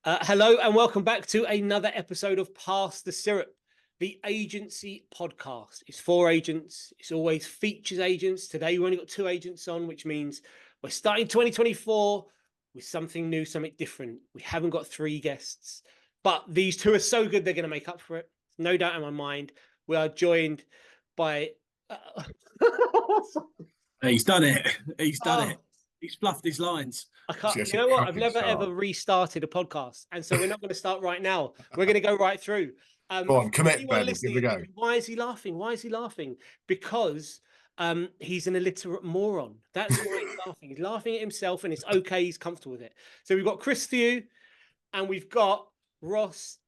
Hello and welcome back to another episode of Pass the Syrup, the agency podcast. It's for agents. It's always features agents. Today we've only got 2 agents on, which means we're starting 2024 with something new, something different. We haven't got 3 guests, but these 2 are so good they're going to make up for it. No doubt in my mind. We are joined by... He's done it. He's done it. He's fluffed his lines. I can't, you know what? I've never ever restarted a podcast, and so we're not going to start right now. We're going to go right through. Go on, commit, Ben. Give it a go. Why is he laughing? Why is he laughing? Because he's an illiterate moron. That's why he's laughing. He's laughing at himself, and it's okay. He's comfortable with it. So we've got Chris Thew, and we've got Ross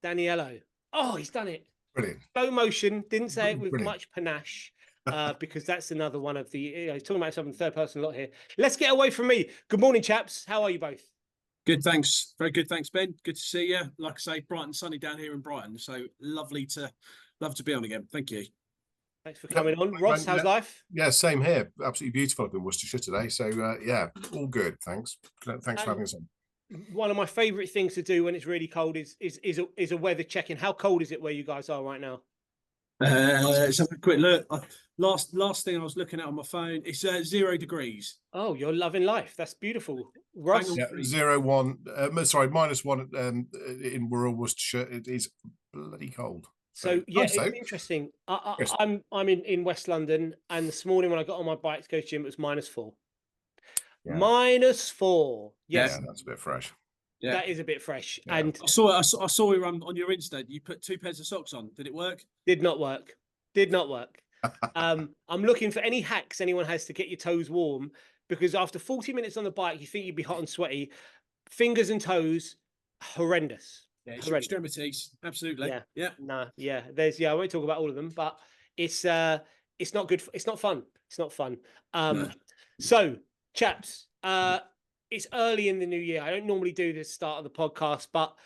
Daniello. Oh, he's done it. Brilliant. Slow motion. Didn't say it with much panache. Because that's another one of the, he's talking about himself in third person a lot here. Let's get away from me. Good morning, chaps. How are you both? Good, thanks. Very good, thanks, Ben. Good to see you. Like I say, bright and sunny down here in Brighton. So love to be on again. Thank you. Thanks for coming on. Ross, how's life? Yeah, same here. Absolutely beautiful up in Worcestershire today. So yeah, all good. Thanks. Thanks for having us on. One of my favourite things to do when it's really cold is a weather check-in. How cold is it where you guys are right now? Let's have a quick look. Last thing I was looking at on my phone, it's 0 degrees. Oh, you're loving life. That's beautiful. Ross? Yeah, -1 in rural Worcestershire. It is bloody cold. So yeah, it's interesting. I'm in West London, and this morning when I got on my bike to go to gym, it was -4. Yeah. -4. Yes. Yeah, that's a bit fresh. Yeah. That is a bit fresh. Yeah. And I saw you on your Insta. You put 2 pairs of socks on. Did it work? Did not work. Did not work. I'm looking for any hacks anyone has to get your toes warm, because after 40 minutes on the bike, you think you'd be hot and sweaty. Fingers and toes, horrendous. Yeah, it's horrendous. Extremities, absolutely. Yeah, yeah. Nah, yeah. I won't talk about all of them, but it's not good. It's not fun. It's not fun. No. So, chaps, it's early in the new year. I don't normally do this start of the podcast, but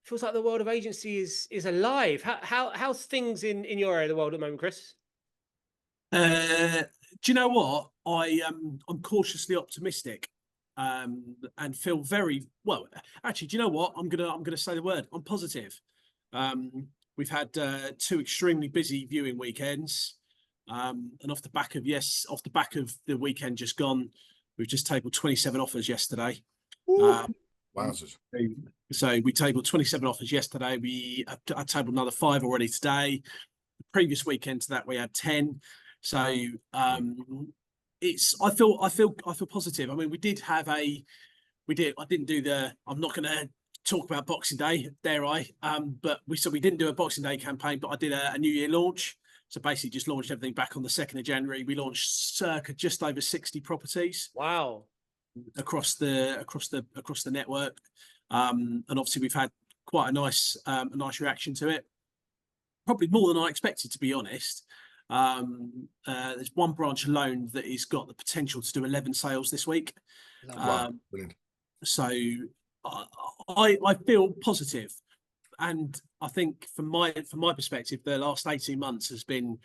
feels like the world of agency is alive. How's things in your area of the world at the moment, Chris? Do you know what? I'm cautiously optimistic, and feel very well. Actually, do you know what? I'm gonna say the word. I'm positive. We've had 2 extremely busy viewing weekends, and off the back of the weekend just gone, we've just tabled 27 offers yesterday. Wowzers. So we tabled 27 offers yesterday. I tabled another 5 already today. The previous weekend to that we had 10. So I feel positive. I mean, I'm not going to talk about Boxing Day, dare I? But we didn't do a Boxing Day campaign, but I did a New Year launch. So basically just launched everything back on the 2nd of January. We launched circa just over 60 properties. Wow. Across the network. And obviously we've had quite a nice reaction to it. Probably more than I expected, to be honest. There's one branch alone that has got the potential to do 11 sales this week. Brilliant. So I feel positive. And I think from my perspective, the last 18 months has been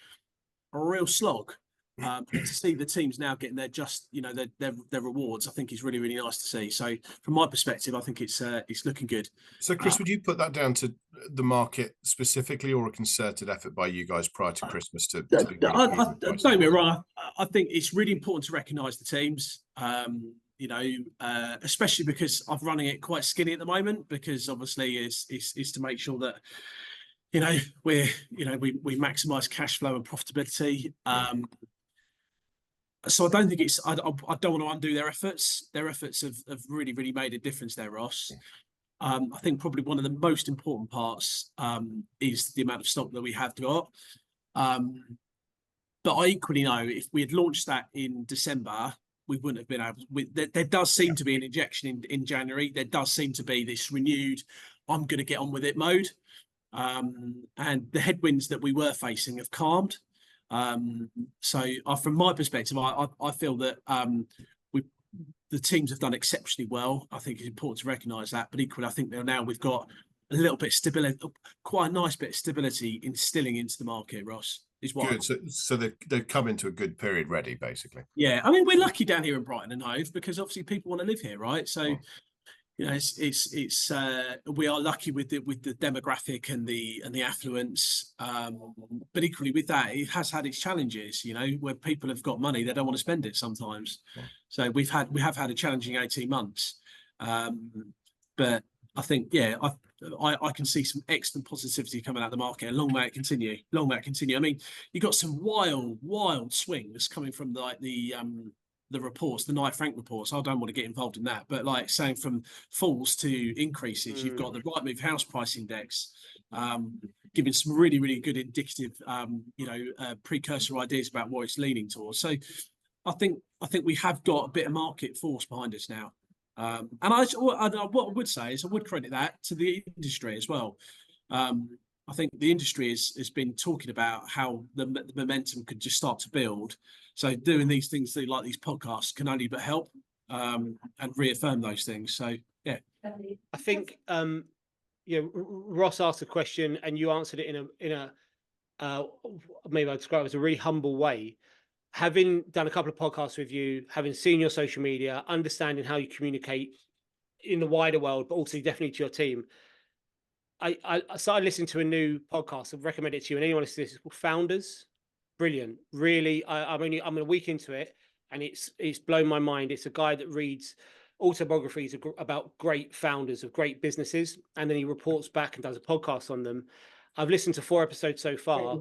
a real slog. To see the teams now getting their rewards, I think is really, really nice to see. So from my perspective, I think it's looking good. So Chris, would you put that down to the market specifically, or a concerted effort by you guys prior to Christmas to don't get me wrong, I think it's really important to recognise the teams. Especially because I'm running it quite skinny at the moment, because obviously is to make sure that we maximise cash flow and profitability. So I don't think I don't want to undo their efforts. Their efforts have really, really made a difference there, Ross. I think probably one of the most important parts is the amount of stock that we have got. But I equally know if we had launched that in December, we wouldn't have been able. There does seem to be an injection in January. There does seem to be this renewed, I'm going to get on with it mode. And the headwinds that we were facing have calmed. So from my perspective, I feel that the teams have done exceptionally well. I think it's important to recognise that, but equally, I think now we've got a little bit of stability, quite a nice bit of stability instilling into the market, Ross. Is what good. So they've come into a good period ready, basically. Yeah, I mean, we're lucky down here in Brighton and Hove because obviously people want to live here, right? So, you know, it's we are lucky with the demographic and the affluence, but equally with that, it has had its challenges. You know, where people have got money, they don't want to spend it sometimes. Yeah. So we have had a challenging 18 months, but I think I can see some excellent positivity coming out of the market, and long may it continue. Long may it continue. I mean, you got some wild swings coming from like the reports, the Knight Frank reports. I don't want to get involved in that, but like saying from falls to increases, you've got the Rightmove house price index, giving some really good indicative, precursor ideas about what it's leaning towards. So I think we have got a bit of market force behind us now. And what I would say is I would credit that to the industry as well. I think the industry has been talking about how the momentum could just start to build. So doing these things like these podcasts can only but help and reaffirm those things. So yeah, I think Ross asked a question and you answered it in a maybe I'd describe it as a really humble way. Having done a couple of podcasts with you, having seen your social media, understanding how you communicate in the wider world, but also definitely to your team. I started listening to a new podcast. I've recommended it to you, and anyone listening to this, it's called Founders. Brilliant, really. I'm a week into it, and it's blown my mind. It's a guy that reads autobiographies about great founders of great businesses, and then he reports back and does a podcast on them. I've listened to 4 episodes so far.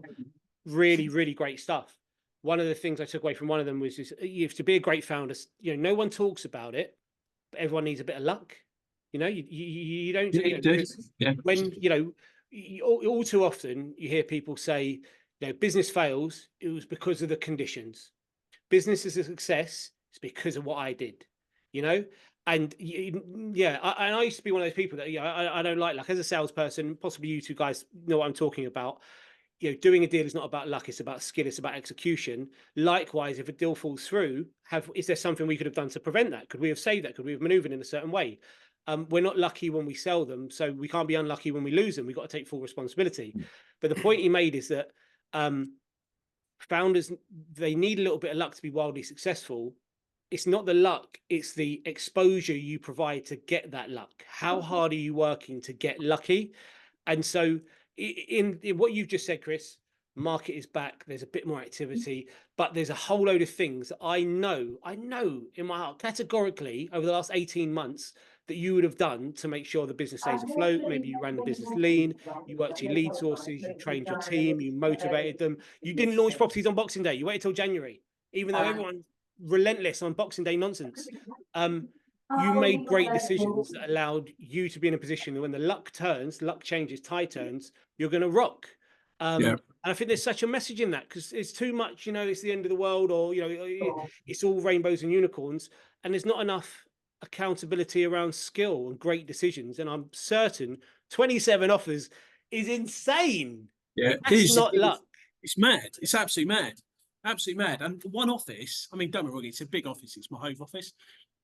Really great stuff. One of the things I took away from one of them was to be a great founder, no one talks about it, but everyone needs a bit of luck. You don't. When all too often you hear people say, business fails, it was because of the conditions. Business is a success, it's because of what I did. And I used to be one of those people that I don't like luck as a salesperson. Possibly you two guys know what I'm talking about. Doing a deal is not about luck, it's about skill, it's about execution. Likewise, if a deal falls through, is there something we could have done to prevent that? Could we have saved that? Could we have maneuvered in a certain way? We're not lucky when we sell them, so we can't be unlucky when we lose them. We've got to take full responsibility. But the point he made is that founders, they need a little bit of luck to be wildly successful. It's not the luck, it's the exposure you provide to get that luck. How hard are you working to get lucky? And so in what you've just said, Chris, market is back, there's a bit more activity, but there's a whole load of things that I know in my heart categorically over the last 18 months that you would have done to make sure the business stays afloat. Maybe you ran the business lean, you worked your lead sources, you trained your team, you motivated them. You didn't launch properties on Boxing Day, you waited till January, even though everyone's relentless on Boxing Day nonsense. You made great decisions that allowed you to be in a position that when the luck changes, tide turns, you're going to rock. And I think there's such a message in that, because it's too much, it's the end of the world, or, it's all rainbows and unicorns, and there's not enough accountability around skill and great decisions. And I'm certain 27 offers is insane. Yeah, it's not luck. It's mad. It's absolutely mad. Absolutely mad. And one office, I mean, don't get me wrong, it's a big office. It's my home office.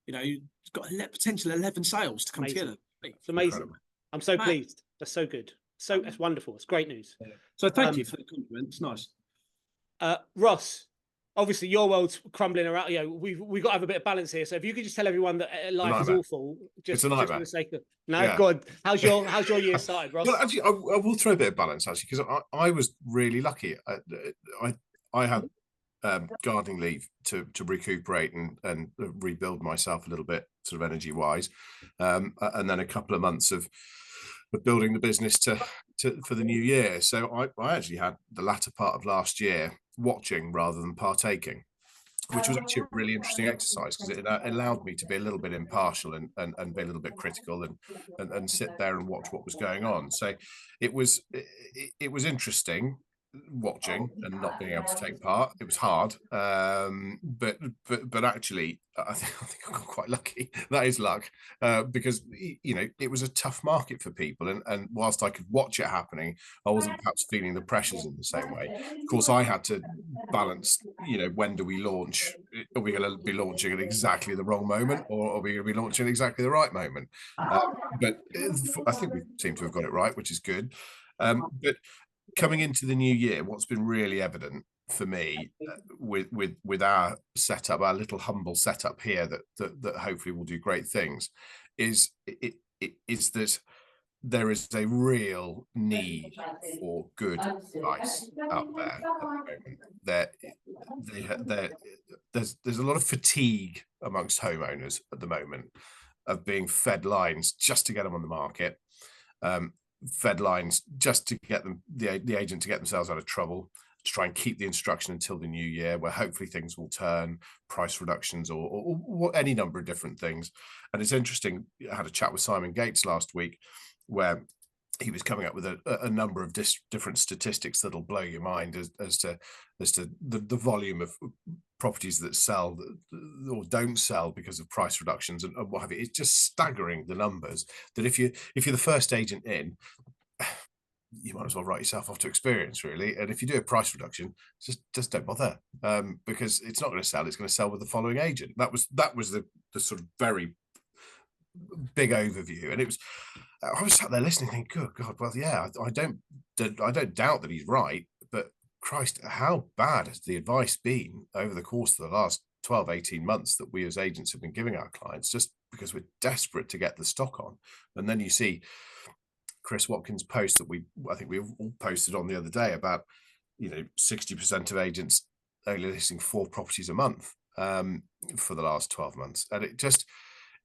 It's got potential 11 sales to come together. It's amazing. Incredible. I'm so pleased. That's so good. That's wonderful. It's great news. So thank you for the compliment. It's nice. Ross, obviously your world's crumbling around. We've got to have a bit of balance here. So if you could just tell everyone that life is awful, just for the sake of God. How's your year started, Ross? Well, actually, I will throw a bit of balance actually, because I was really lucky. I had gardening leave to recuperate and rebuild myself a little bit, sort of energy wise, and then a couple of months of building the business for the new year. So I actually had the latter part of last year watching rather than partaking, which was actually a really interesting exercise, because it allowed me to be a little bit impartial and be a little bit critical and sit there and watch what was going on. So it was interesting watching and not being able to take part. It was hard, but actually I think I got quite lucky. That is luck, because it was a tough market for people, and whilst I could watch it happening, I wasn't perhaps feeling the pressures in the same way. Of course, I had to balance, when do we launch? Are we going to be launching at exactly the wrong moment, or are we going to be launching at exactly the right moment? But I think we seem to have got it right, which is good. But coming into the new year, what's been really evident for me, with our setup, our little humble setup here, that hopefully will do great things, is that there is a real need for good advice out there at the moment. There's a lot of fatigue amongst homeowners at the moment of being fed lines just to get them on the market, fed lines just to get them the agent to get themselves out of trouble, to try and keep the instruction until the new year, where hopefully things will turn, price reductions or any number of different things. And it's interesting, I had a chat with Simon Gates last week where he was coming up with a number of different statistics that'll blow your mind as to the volume of properties that sell or don't sell because of price reductions and what have you. It's just staggering, the numbers, that if you're the first agent in, you might as well write yourself off to experience, really. And if you do a price reduction, just don't bother, because it's not going to sell. It's going to sell with the following agent. That was the sort of very big overview, and I was sat there listening, thinking, good God, well, yeah, I don't doubt that he's right, but Christ, how bad has the advice been over the course of the last 12, 18 months that we as agents have been giving our clients, just because we're desperate to get the stock on. And then you see Chris Watkins' post that I think we all posted on the other day about, 60% of agents only listing 4 properties a month for the last 12 months. And it just,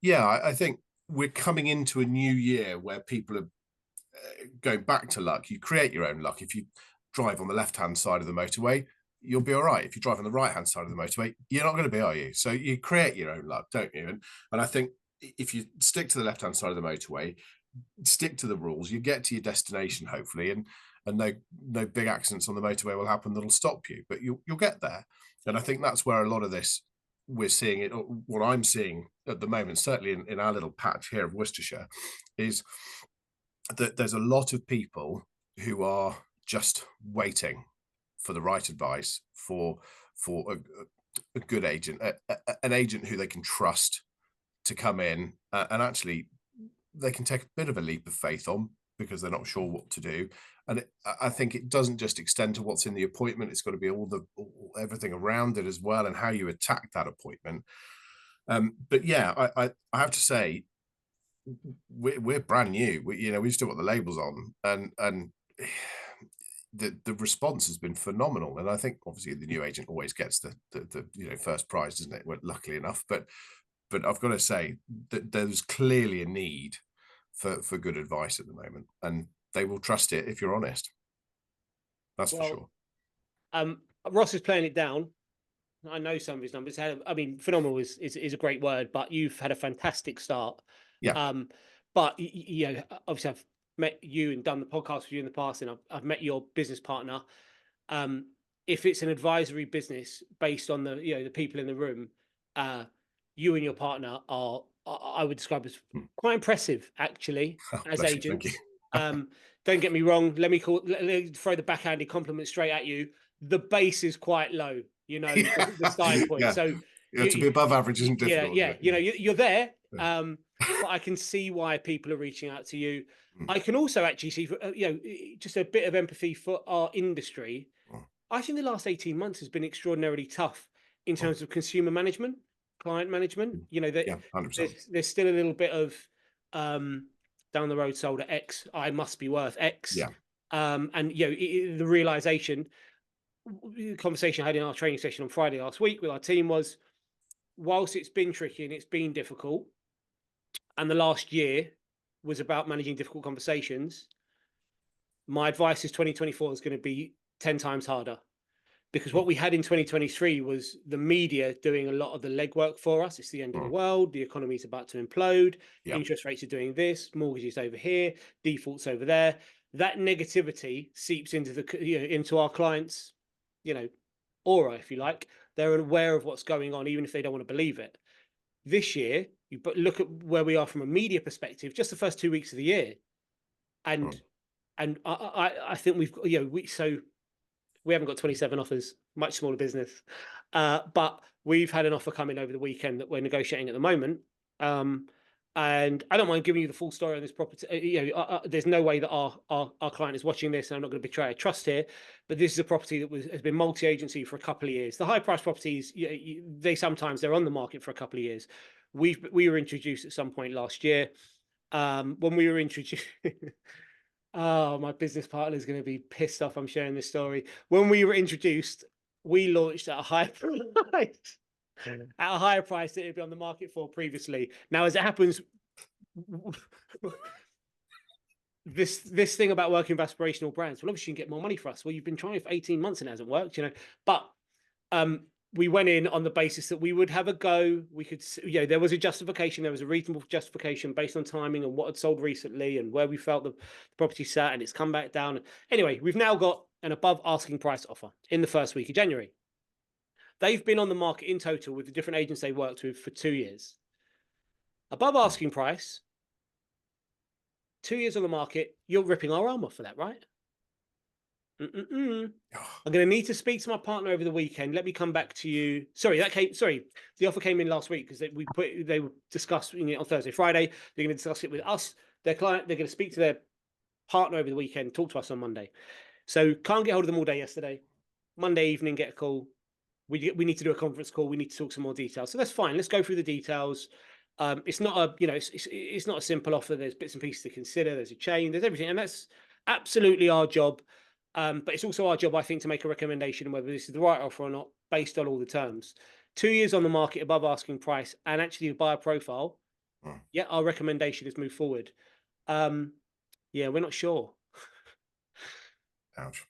I think we're coming into a new year where people are going back to luck. You create your own luck. If you drive on the left-hand side of the motorway, you'll be all right. If you drive on the right-hand side of the motorway, you're not going to be, are you? So you create your own luck, don't you? And I think if you stick to the left-hand side of the motorway, stick to the rules, you get to your destination, hopefully, and no big accidents on the motorway will happen that'll stop you, but you'll get there. And I think that's where a lot of this, we're seeing it, what I'm seeing at the moment, certainly in our little patch here of Worcestershire, is that there's a lot of people who are just waiting for the right advice, for a good agent, an agent who they can trust to come in, and actually they can take a bit of a leap of faith on, because they're not sure what to do. And I think it doesn't just extend to what's in the appointment. It's got to be everything around it as well, and how you attack that appointment. But yeah, I have to say, we're brand new. We've still got the labels on, and the response has been phenomenal. And I think obviously the new agent always gets the first prize, doesn't it? Well, luckily enough, but I've got to say that there's clearly a need for good advice at the moment, and they will trust it if you're honest. That's for sure. Ross is playing it down. I know some of his numbers. I mean, phenomenal is a great word, but you've had a fantastic start. Yeah. But obviously I've met you and done the podcast with you in the past, and I've met your business partner. If it's an advisory business based on the people in the room, you and your partner are, I would describe as quite impressive, actually, as agents. Don't get me wrong. Let me throw the backhanded compliment straight at you. The base is quite low, the starting point. Yeah. So to be above average isn't difficult. Yeah. You're there. But I can see why people are reaching out to you. I can also actually see, just a bit of empathy for our industry. I think the last 18 months has been extraordinarily tough in terms of consumer management, client management. 100%. There's still a little bit of down the road sold at X, I must be worth X. Yeah. And the realization, the conversation I had in our training session on Friday last week with our team was, whilst it's been tricky and it's been difficult, and the last year was about managing difficult conversations, my advice is 2024 is going to be 10 times harder, because what we had in 2023 was the media doing a lot of the legwork for us. It's the end of the world. The economy is about to implode. Yep. Interest rates are doing this. Mortgages over here. Defaults over there. That negativity seeps into into our clients, aura, if you like. They're aware of what's going on, even if they don't want to believe it. This year, but look at where we are from a media perspective. Just the first 2 weeks of the year, and I think we've got we haven't got 27 offers, much smaller business, but we've had an offer coming over the weekend that we're negotiating at the moment. And I don't mind giving you the full story on this property. There's no way that our client is watching this, and I'm not going to betray a trust here. But this is a property that has been multi-agency for a couple of years. The high price properties, they're on the market for a couple of years. We were introduced at some point last year. When we were introduced, oh, my business partner is going to be pissed off I'm sharing this story. When we were introduced, we launched at a high price. At a higher price that it had been on the market for previously. Now, as it happens, this thing about working with aspirational brands, well, obviously you can get more money for us. Well, you've been trying for 18 months and it hasn't worked, But we went in on the basis that we would have a go. We could, there was a justification. There was a reasonable justification based on timing and what had sold recently and where we felt the property sat, and it's come back down. Anyway, we've now got an above asking price offer in the first week of January. They've been on the market in total with the different agents they worked with for 2 years. Above asking price, 2 years on the market, you're ripping our arm off for that, right? I'm going to need to speak to my partner over the weekend. Let me come back to you. Sorry, the offer came in last week because they were discussing it on Thursday, Friday. They're going to discuss it with us, their client. They're going to speak to their partner over the weekend, talk to us on Monday. So can't get hold of them all day yesterday. Monday evening, get a call. We need to do a conference call. We need to talk some more details. So that's fine. Let's go through the details. It's not a, it's not a simple offer. There's bits and pieces to consider. There's a chain. There's everything, and that's absolutely our job. But it's also our job, I think, to make a recommendation on whether this is the right offer or not, based on all the terms. 2 years on the market above asking price, and actually a buyer profile. Yeah, our recommendation is move forward. Yeah, we're not sure. Ouch.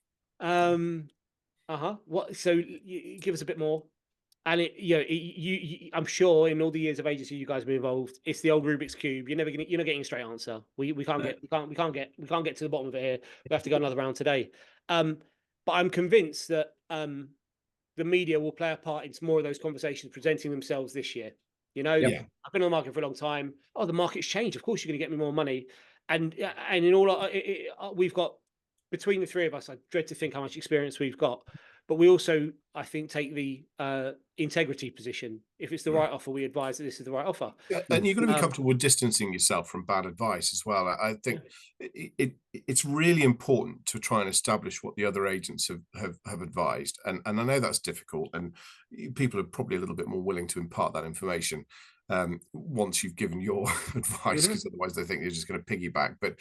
What? So you give us a bit more, and I'm sure in all the years of agency you guys have been involved, it's the old Rubik's cube. You're not getting a straight answer. We can't get to the bottom of it here. We have to go another round today. But I'm convinced that the media will play a part in more of those conversations presenting themselves this year. I've been on the market for a long time. Oh, the market's changed. Of course, you're going to get me more money. And in all, we've got, between the three of us, I dread to think how much experience we've got, but we also, I think, take the integrity position. If it's the right offer, we advise that this is the right offer. Yeah, and you've got to be comfortable with distancing yourself from bad advice as well. I think it's really important to try and establish what the other agents have advised. And I know that's difficult, and people are probably a little bit more willing to impart that information once you've given your advice, because otherwise they think you're just going to piggyback. But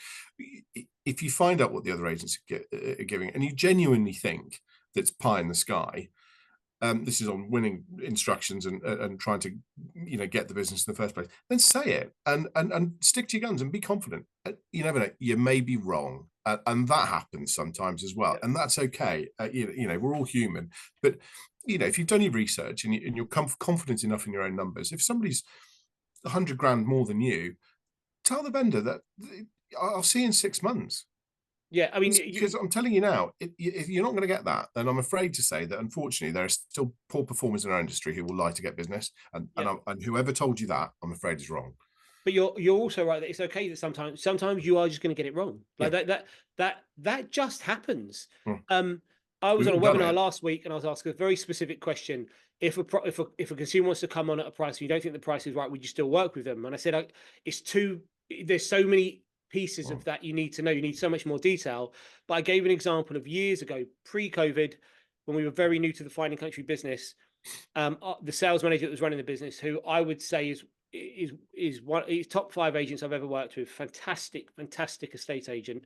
if you find out what the other agents are giving, and you genuinely think that's pie in the sky, this is on winning instructions and trying to get the business in the first place, then say it and stick to your guns and be confident. You never know, you may be wrong, and that happens sometimes as well, and that's okay. We're all human, but if you've done your research and you're confident enough in your own numbers, if somebody's 100 grand more than you, tell the vendor that I'll see you in 6 months. Yeah, I mean, because I'm telling you now, if you're not going to get that, then I'm afraid to say that unfortunately there are still poor performers in our industry who will lie to get business, and whoever told you that, I'm afraid is wrong. But you're also right that it's okay that sometimes you are just going to get it wrong. Like that just happens. I was on a webinar last week, and I was asked a very specific question. If a consumer wants to come on at a price and you don't think the price is right, would you still work with them? And I said, there's so many pieces of that you need to know. You need so much more detail. But I gave an example of years ago, pre-COVID, when we were very new to the fine and country business. The sales manager that was running the business, who I would say is one top 5 agents I've ever worked with, fantastic estate agent.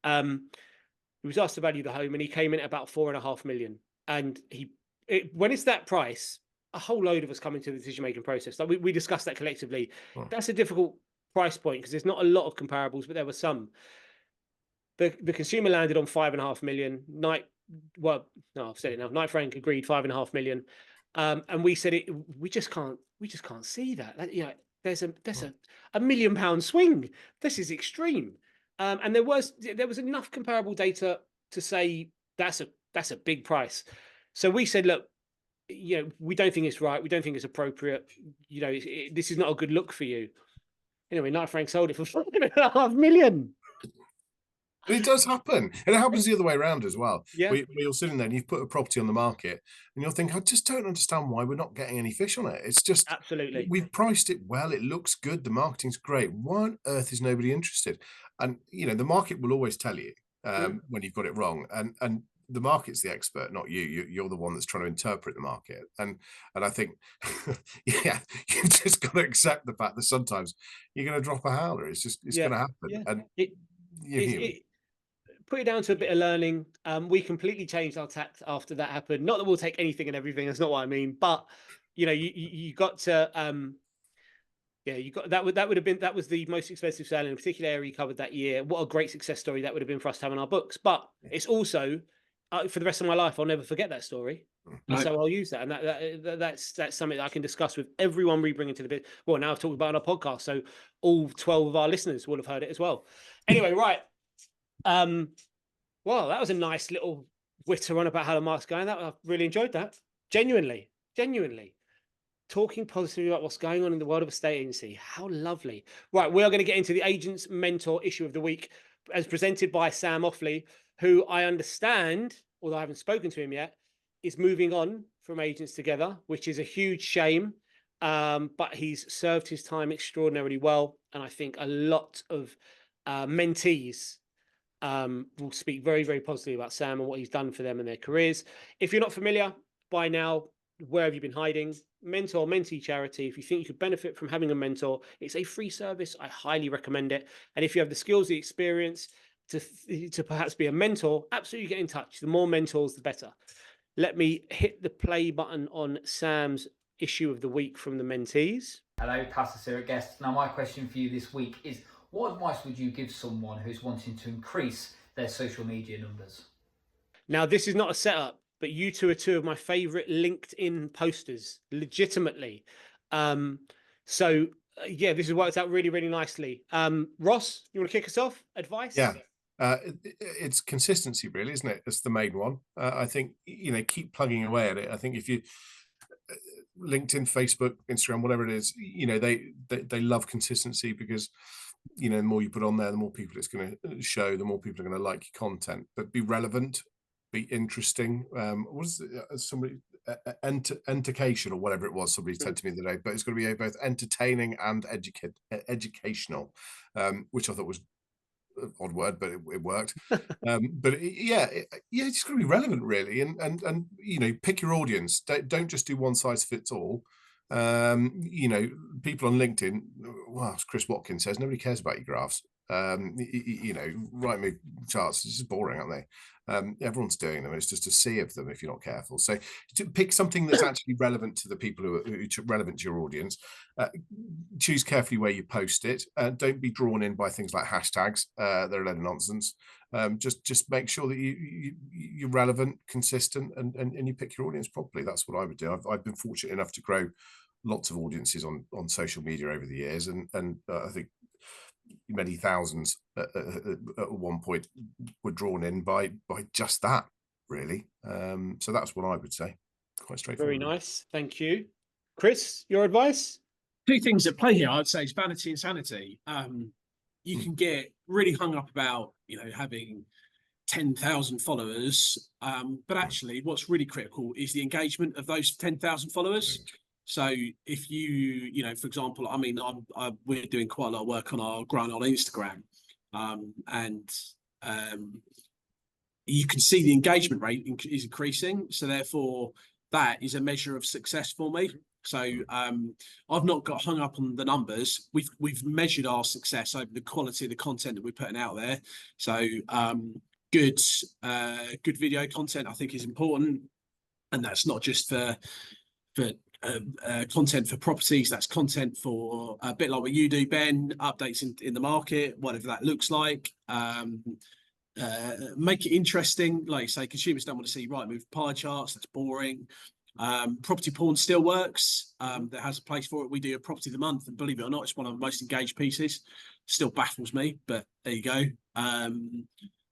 He was asked to value the home, and he came in at about 4.5 million. And when it's that price, a whole load of us come into the decision-making process. Like we discussed that collectively. That's a difficult price point because there's not a lot of comparables, but there were some. The consumer landed on 5.5 million. I've said it now. Knight Frank agreed 5.5 million, and we said we just can't see that. There's a £1 million swing. This is extreme. And there was enough comparable data to say that's a big price. So we said, look, we don't think it's right. We don't think it's appropriate. This is not a good look for you. Anyway, Knight Frank sold it for 5.5 million. But it does happen. And it happens the other way around as well. Yeah. Where you're sitting there and you've put a property on the market and you'll think, I just don't understand why we're not getting any fish on it. It's just, Absolutely. we've priced it well. It looks good. The marketing's great. Why on earth is nobody interested? And, you know, the market will always tell you when you've got it wrong. And the market's the expert, not you. You're the one that's trying to interpret the market. And I think, yeah, you've just got to accept the fact that sometimes you're going to drop a howler. It's going to happen. Yeah. And put it down to a bit of learning. We completely changed our tact after that happened. Not that we'll take anything and everything. That's not what I mean. But you know, you got to you got that would have been, that was the most expensive sale in a particular area you covered that year. What a great success story that would have been for us to have in our books. But it's also for the rest of my life, I'll never forget that story. And so I'll use that, and that's something that I can discuss with everyone we bring into the bit. Well, now I've talked about it on our podcast, so all 12 of our listeners will have heard it as well. Anyway, right. Well, that was a nice little witter on about how the market's going. I really enjoyed that. Genuinely talking positively about what's going on in the world of estate agency. How lovely. Right, we are going to get into the Agent's Mentor issue of the week, as presented by Sam Offley, who I understand, although I haven't spoken to him yet, is moving on from Agents Together, which is a huge shame. But he's served his time extraordinarily well, and I think a lot of mentees will speak very, very positively about Sam and what he's done for them and their careers. If you're not familiar by now, where have you been hiding? Mentor mentee charity. If you think you could benefit from having a mentor, it's a free service. I highly recommend it. And if you have the skills, the experience to perhaps be a mentor, absolutely get in touch. The more mentors, the better. Let me hit the play button on Sam's issue of the week from the mentees. Hello, Pastor Syrup guests. Now, my question for you this week is, what advice would you give someone who's wanting to increase their social media numbers? Now, this is not a setup, but you two are two of my favorite LinkedIn posters, legitimately. So yeah, this has worked out really, really nicely. Ross, you want to kick us off? Advice? Yeah. It's consistency, really, isn't it? It's the main one. I think, you know, keep plugging away at it. I think if you LinkedIn, Facebook, Instagram, whatever it is, you know, they love consistency because, you know, the more you put on there, the more people it's going to show, the more people are going to like your content. But be relevant, be interesting. What was it? Somebody education or whatever it was somebody said to me the other day, but it's going to be both entertaining and educational, which I thought was an odd word, but it worked. But it's just going to be relevant, really, and you know, pick your audience. Don't just do one size fits all. You know, people on LinkedIn, well, as Chris Watkins says, nobody cares about your graphs. You know, write me charts, it's just boring, aren't they? Everyone's doing them. It's just a sea of them if you're not careful. So to pick something that's actually relevant to the people who are relevant to your audience. Choose carefully where you post it. Don't be drawn in by things like hashtags. They're a load of nonsense. Just make sure that you're relevant, consistent, and you pick your audience properly. That's what I would do. I've been fortunate enough to grow lots of audiences on social media over the years, and I think many thousands at one point were drawn in by just that, really. So that's what I would say. Quite straightforward. Very nice. Thank you. Chris, your advice? Two things at play here, I'd say, is vanity and sanity. You can get really hung up about, you know, having 10,000 followers, but actually what's really critical is the engagement of those 10,000 followers. So if you know, for example, I mean, we're doing quite a lot of work on our growing on Instagram, and you can see the engagement rate is increasing. So therefore, that is a measure of success for me. So I've not got hung up on the numbers. We've measured our success over the quality of the content that we're putting out there. So good video content, I think, is important, and that's not just for content for properties. That's content for a bit like what you do, Ben, updates in the market, whatever that looks like. Make it interesting. Like you say, consumers don't want to see Rightmove pie charts. That's boring. Property porn still works. There has a place for it. We do a property of the month, and believe it or not, it's one of the most engaged pieces. Still baffles me, but there you go.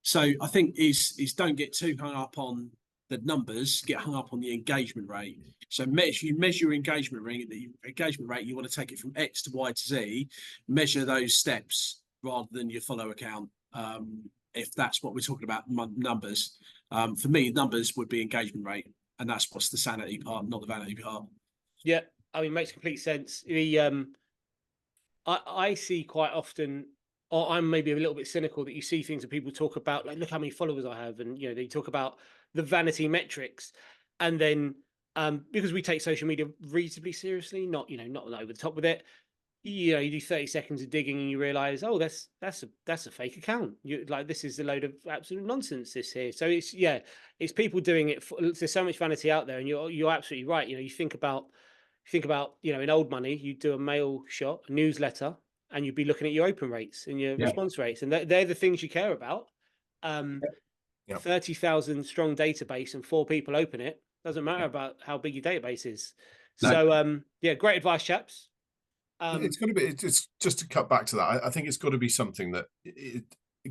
So I think is don't get too hung up on the numbers, get hung up on the engagement rate. So if you measure your engagement rate, you want to take it from X to Y to Z, measure those steps rather than your follow account. if that's what we're talking about, numbers. For me, numbers would be engagement rate, and that's what's the sanity part, not the vanity part. Yeah, I mean, makes complete sense. I see quite often, or I'm maybe a little bit cynical, that you see things that people talk about, like, look how many followers I have, and they talk about the vanity metrics, and then because we take social media reasonably seriously, not over the top with it, you do 30 seconds of digging and you realize, oh, that's a fake account. This is a load of absolute nonsense this here. So it's people doing it there's so much vanity out there, and you're absolutely right. You think about in old money, you do a mail shot, a newsletter, and you'd be looking at your open rates and your response rates, and they're the things you care about. 30,000 strong database and 4 people open it, doesn't matter about how big your database is. No. So great advice, chaps. It's got to be. It's just to cut back to that. I think it's got to be something that,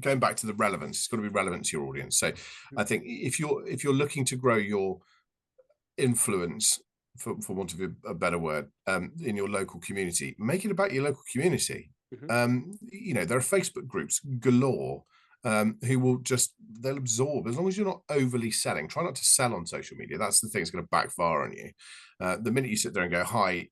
going back to the relevance, it's got to be relevant to your audience. So, I think if you're looking to grow your influence, for want of a better word, in your local community, make it about your local community. There are Facebook groups galore who will they'll absorb, as long as you're not overly selling. Try not to sell on social media. That's the thing that's going to backfire on you. The minute you sit there and go, hi,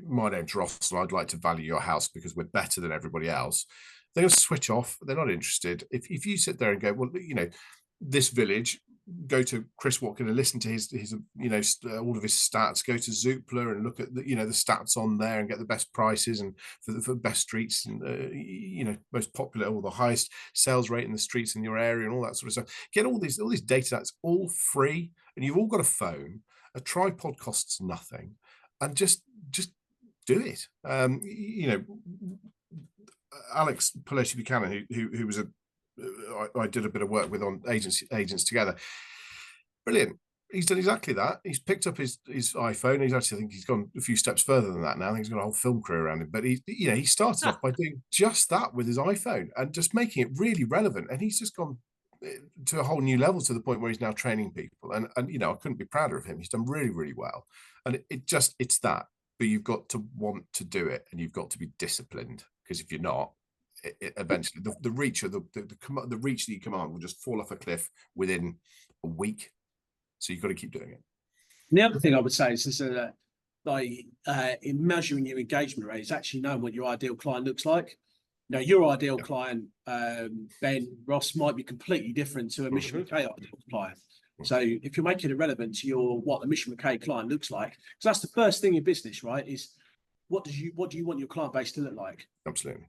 my name's Ross and I'd like to value your house because we're better than everybody else, they're going to switch off. They're not interested. If you sit there and go, well, this village, go to Chris Watkins and listen to his all of his stats, go to Zoopla and look at the stats on there and get the best prices and for the best streets and most popular or the highest sales rate in the streets in your area and all that sort of stuff. Get all these data. That's all free, and you've all got a phone. A tripod costs nothing, and just do it. Alex Pelosi Buchanan, who was I did a bit of work with on agents together. Brilliant. He's done exactly that. He's picked up his iPhone. I think he's gone a few steps further than that now. I think he's got a whole film crew around him. But he started off by doing just that with his iPhone and just making it really relevant. And he's just gone to a whole new level, to the point where he's now training people. And I couldn't be prouder of him. He's done really, really well. And it's that. But you've got to want to do it, and you've got to be disciplined, because if you're not, eventually the reach of the reach that you command will just fall off a cliff within a week. So you've got to keep doing it. The other thing I would say is in measuring your engagement rate is actually knowing what your ideal client looks like. Now, your ideal client, Ben, Ross, might be completely different to a Mishon Mackay ideal client. So if you're making it relevant to what a Mishon Mackay client looks like, because that's the first thing in business, right? Is what do you want your client base to look like? Absolutely.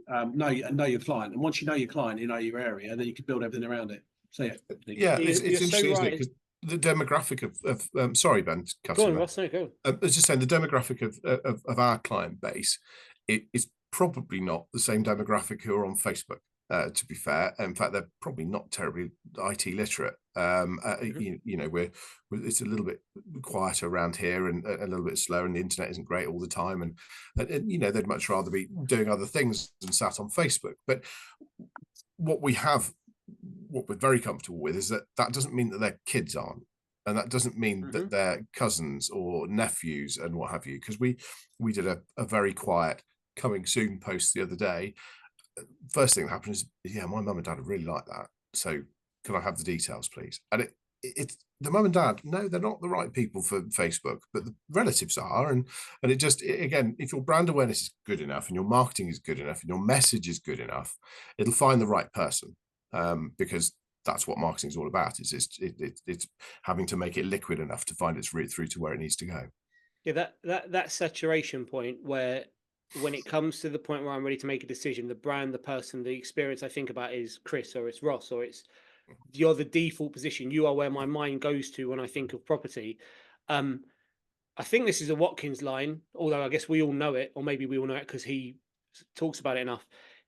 Know your client, and once you know your client, you know your area, then you can build everything around it. So it's interesting, isn't it? Because the demographic of sorry, Ben, go on, Ross, go. I was just saying, the demographic of our client base, it is probably not the same demographic who are on Facebook. To be fair, in fact, they're probably not terribly IT literate. It's a little bit quieter around here and a little bit slower, and the internet isn't great all the time, and they'd much rather be doing other things than sat on Facebook. But what we're very comfortable with is that doesn't mean that their kids aren't, and that doesn't mean that their cousins or nephews and what have you. Because we did a very quiet coming soon post the other day. First thing that happened is, my mum and dad really like that, so can I have the details, please? And it's the mum and dad, no, they're not the right people for Facebook, but the relatives are. And again, if your brand awareness is good enough and your marketing is good enough and your message is good enough, it'll find the right person, because that's what marketing is all about. It's having to make it liquid enough to find its route through to where it needs to go. Yeah, that saturation point, where when it comes to the point where I'm ready to make a decision, the brand, the person, the experience I think about is Chris, or it's Ross, or you're the default position. You are where my mind goes to when I think of property. I think this is a Watkins line, although I guess we all know it, or maybe we all know it because he talks about it enough.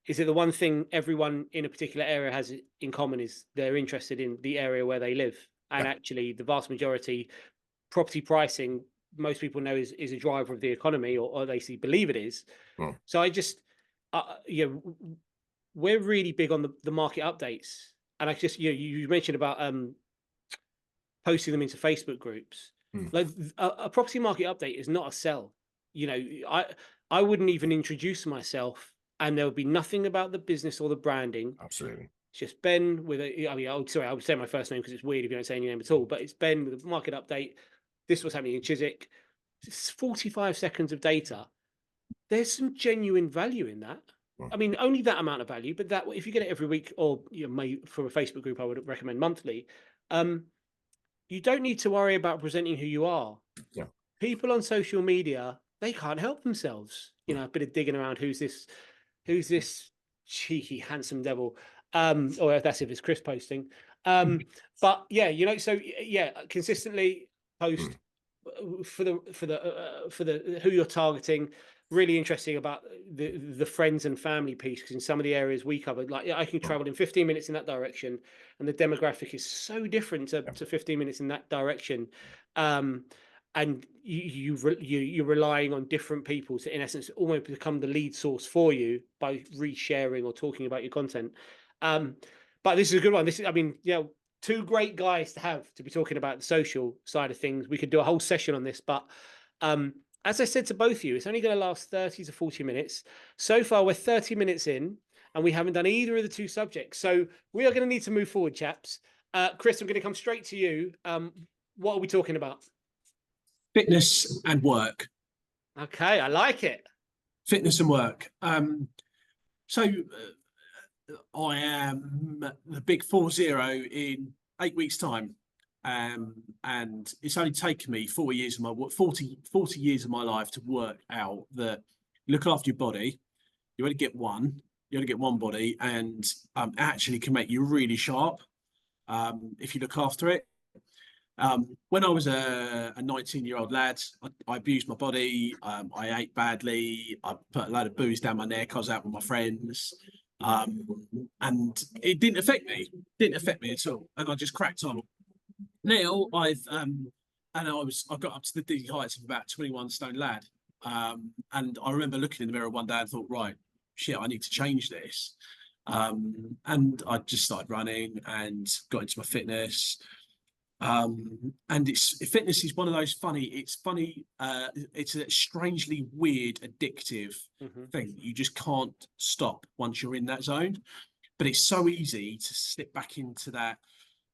Is that the one thing everyone in a particular area has in common is they're interested in the area where they live. And actually, the vast majority, property pricing, most people know is a driver of the economy, or they believe it is. So I just, we're really big on the market updates. And I just, you mentioned about posting them into Facebook groups. Like a property market update is not a sell. I wouldn't even introduce myself, and there would be nothing about the business or the branding. Absolutely. It's just Ben with I would say my first name because it's weird if you don't say any name at all, but it's Ben with a market update. This is what's happening in Chiswick. It's 45 seconds of data. There's some genuine value in that. I mean, only that amount of value, but that if you get it every week, or for a Facebook group, I would recommend monthly. You don't need to worry about presenting who you are. Yeah. People on social media, they can't help themselves. A bit of digging around. Who's this cheeky, handsome devil? Or that's if it's Chris posting. But yeah, so yeah, consistently post for the who you're targeting. Really interesting about the friends and family piece, because in some of the areas we covered, like I can travel in 15 minutes in that direction, and the demographic is so different to 15 minutes in that direction. And you're relying on different people to, in essence, almost become the lead source for you by resharing or talking about your content. But this is a good one. Two great guys to be talking about the social side of things. We could do a whole session on this, but as I said to both of you, it's only going to last 30 to 40 minutes. So far, we're 30 minutes in, and we haven't done either of the two subjects. So we are going to need to move forward, chaps. Chris, I'm going to come straight to you. What are we talking about? Fitness and work. Okay, I like it. Fitness and work. So I am the big 40 in 8 weeks' time. And it's only taken me 40 years of my life to work out that you look after your body. You only get one. You only get one body, and actually can make you really sharp if you look after it. When I was a 19-year-old lad, I abused my body. I ate badly. I put a load of booze down my neck. I was out with my friends. And it didn't affect me. Didn't affect me at all. And I just cracked on. Now I got up to the dizzy heights of about 21 stone lad. And I remember looking in the mirror one day and thought, right, shit, I need to change this. And I just started running and got into my fitness. And fitness is one of those it's a strangely weird, addictive thing. You just can't stop once you're in that zone. But it's so easy to slip back into that.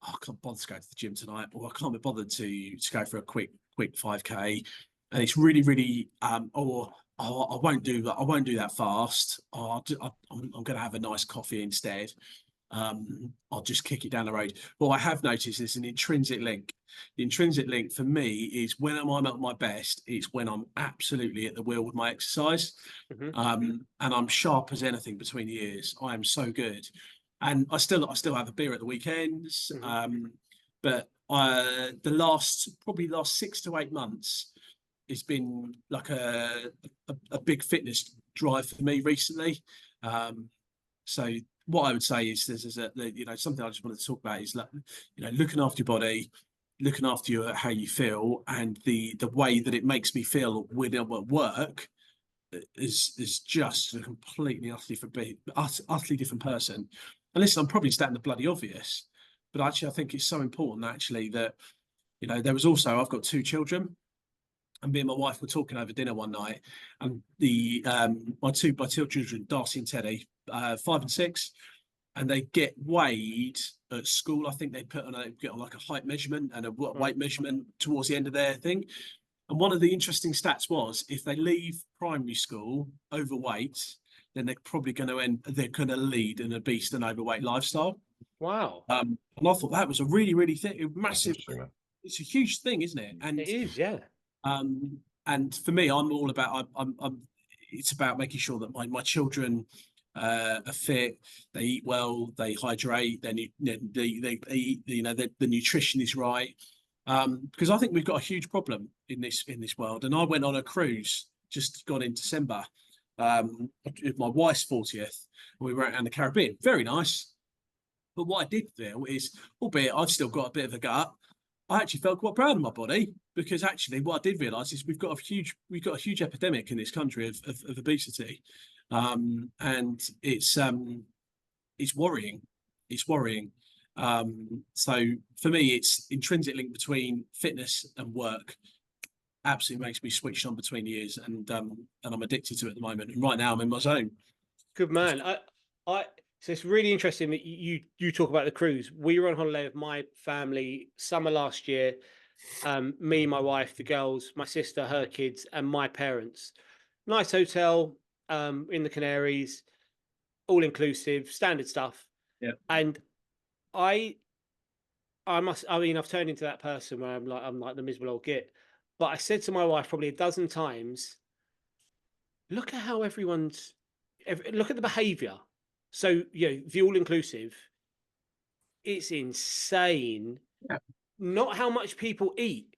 Oh, I can't bother to go to the gym tonight, or I can't be bothered to go for a quick 5K. And it's really, really, I won't do that. I won't do that fast. I'm going to have a nice coffee instead. I'll just kick it down the road. What I have noticed is an intrinsic link. The intrinsic link for me is when I'm at my best, it's when I'm absolutely at the wheel with my exercise. And I'm sharp as anything between the ears. I am so good. And I still have a beer at the weekends. But the last 6 to 8 months, it's been like a big fitness drive for me recently. So what I would say is there's something I just wanted to talk about is looking after your body, looking after how you feel, and the way that it makes me feel when I'm at work is just a completely utterly different person. And listen, I'm probably stating the bloody obvious, but actually I think it's so important actually that there was also, I've got 2 children. And me and my wife were talking over dinner one night, and my two children, Darcy and Teddy, 5 and 6, and they get weighed at school. I think they get on like a height measurement and a weight measurement towards the end of their thing. And one of the interesting stats was if they leave primary school overweight, then they're probably going to lead an obese and overweight lifestyle. Wow. And I thought that was a really, really massive. It's a huge thing, isn't it? And it is, yeah. And for me, I'm all about. It's about making sure that my children are fit. They eat well. They hydrate. They eat. The nutrition is right. Because I think we've got a huge problem in this world. And I went on a cruise just gone in December. With my wife's 40th. We were out in the Caribbean. Very nice. But what I did feel is, albeit I've still got a bit of a gut, I actually felt quite proud of my body, because actually what I did realise is we've got a huge epidemic in this country of obesity, and it's worrying. It's worrying. So for me, it's intrinsic link between fitness and work. Absolutely makes me switch on between the years, and I'm addicted to it at the moment. And right now I'm in my zone. Good man. So it's really interesting that you talk about the cruise. We were on holiday with my family summer last year. Me, my wife, the girls, my sister, her kids, and my parents. Nice hotel in the Canaries, all inclusive, standard stuff. Yeah. And I mean, I've turned into that person where I'm like the miserable old git. But I said to my wife probably a dozen times, look at how look at the behavior. So, the all inclusive, it's insane. Yeah. Not how much people eat.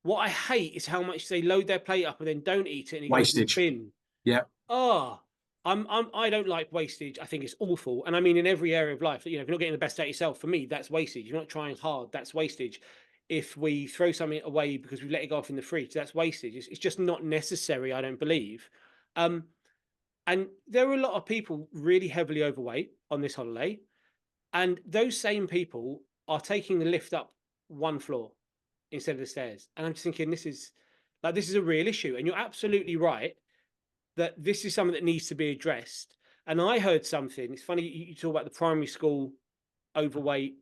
What I hate is how much they load their plate up and then don't eat it and it goes in the Wastage. bin. Yeah. Oh, I don't like wastage. I think it's awful. And I mean, in every area of life, if you're not getting the best out of yourself, for me, that's wastage. You're not trying hard. That's wastage. If we throw something away because we let it go off in the fridge, that's wastage. It's just not necessary, I don't believe. And there were a lot of people really heavily overweight on this holiday. And those same people are taking the lift up one floor instead of the stairs. And I'm just thinking, this is a real issue. And you're absolutely right that this is something that needs to be addressed. And I heard something, it's funny, you talk about the primary school overweight